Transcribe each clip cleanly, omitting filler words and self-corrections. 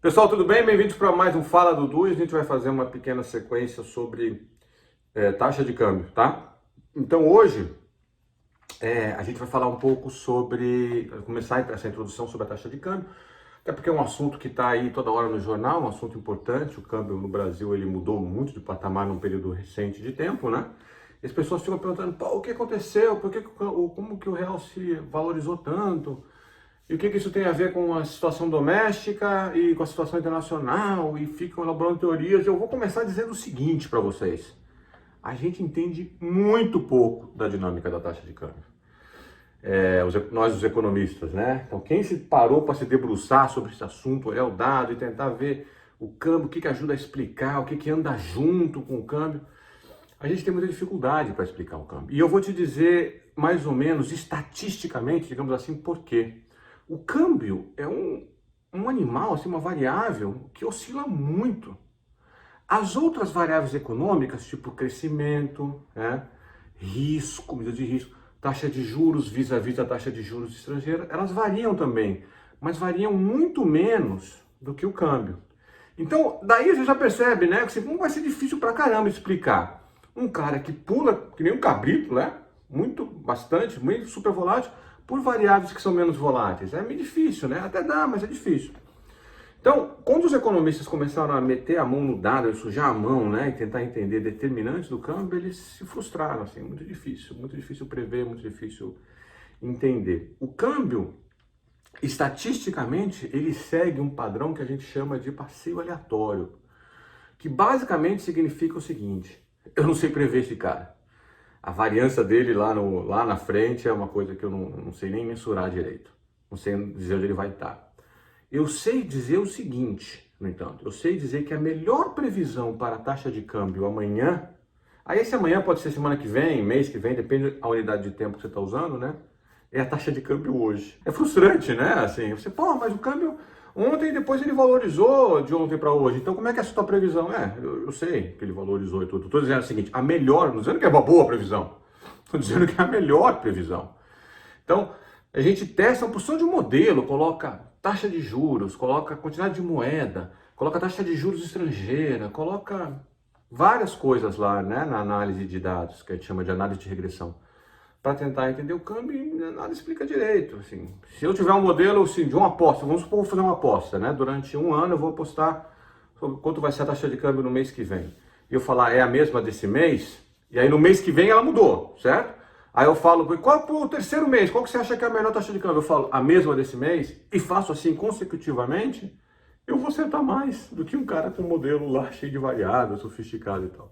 Pessoal, tudo bem? Bem-vindos para mais um Fala Dudu e a gente vai fazer uma pequena sequência sobre taxa de câmbio, tá? Então hoje a gente vai falar um pouco sobre, começar essa introdução sobre a taxa de câmbio, até porque é um assunto que está aí toda hora no jornal, um assunto importante. O câmbio no Brasil ele mudou muito de patamar num período recente de tempo, né? E as pessoas ficam perguntando, pô, o que aconteceu? Como que o real se valorizou tanto? E o que isso tem a ver com a situação doméstica e com a situação internacional? E ficam elaborando teorias. Eu vou começar dizendo o seguinte para vocês. A gente entende muito pouco da dinâmica da taxa de câmbio. Nós, os economistas, né? Então, quem se parou para se debruçar sobre esse assunto, olhar o dado e tentar ver o câmbio, o que ajuda a explicar, o que anda junto com o câmbio, a gente tem muita dificuldade para explicar o câmbio. E eu vou te dizer, mais ou menos, estatisticamente, digamos assim, por quê. O câmbio é um animal, assim, uma variável que oscila muito. As outras variáveis econômicas, tipo crescimento, né, risco, medida de risco, taxa de juros vis-à-vis a taxa de juros estrangeira, elas variam também, mas variam muito menos do que o câmbio. Então, daí você já percebe, né, que como vai ser difícil pra caramba explicar. Um cara que pula, que nem um cabrito, né, muito super volátil, por variáveis que são menos voláteis. É meio difícil, né? Até dá, mas é difícil. Então, quando os economistas começaram a meter a mão no dado, sujar a mão, né, e tentar entender determinantes do câmbio, eles se frustraram, assim, muito difícil prever, muito difícil entender. O câmbio, estatisticamente, ele segue um padrão que a gente chama de passivo aleatório, que basicamente significa o seguinte: eu não sei prever esse cara. A variância dele lá na frente é uma coisa que eu não sei nem mensurar direito. Não sei dizer onde ele vai estar. Eu sei dizer o seguinte, no entanto, eu sei dizer que a melhor previsão para a taxa de câmbio amanhã, aí esse amanhã pode ser semana que vem, mês que vem, depende da unidade de tempo que você está usando, né? É a taxa de câmbio hoje. É frustrante, né? Assim, você, pô, mas o câmbio ontem depois ele valorizou de ontem para hoje. Então como é que é a sua previsão? Eu sei que ele valorizou e tudo. Estou dizendo o seguinte, a melhor, não dizendo que é uma boa previsão. Estou dizendo que é a melhor previsão. Então, a gente testa uma porção de modelo, coloca taxa de juros, coloca quantidade de moeda, coloca taxa de juros estrangeira, coloca várias coisas lá, né, na análise de dados, que a gente chama de análise de regressão, para tentar entender o câmbio e nada explica direito. Assim. Se eu tiver um modelo assim, de uma aposta, vamos supor que eu vou fazer uma aposta, né? Durante um ano eu vou apostar sobre quanto vai ser a taxa de câmbio no mês que vem. E eu falar, é a mesma desse mês? E aí no mês que vem ela mudou, certo? Aí eu falo, qual é o terceiro mês? Qual que você acha que é a melhor taxa de câmbio? Eu falo, a mesma desse mês, e faço assim consecutivamente, eu vou acertar mais do que um cara com um modelo lá cheio de variáveis, sofisticado e tal.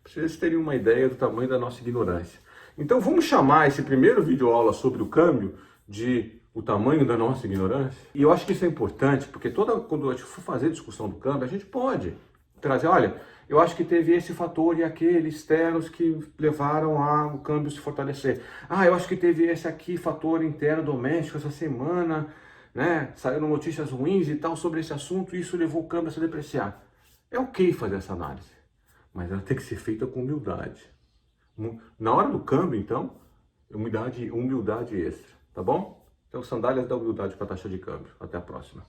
Para vocês terem uma ideia do tamanho da nossa ignorância. Então vamos chamar esse primeiro vídeo aula sobre o câmbio de o tamanho da nossa ignorância. E eu acho que isso é importante, porque quando a gente for fazer discussão do câmbio, a gente pode trazer, olha, eu acho que teve esse fator e aquele externos que levaram o câmbio se fortalecer. Eu acho que teve esse aqui fator interno doméstico essa semana, né? Saíram notícias ruins e tal sobre esse assunto e isso levou o câmbio a se depreciar. É ok fazer essa análise, mas ela tem que ser feita com humildade. Na hora do câmbio, então, humildade extra, tá bom? Então, sandálias da humildade para a taxa de câmbio. Até a próxima.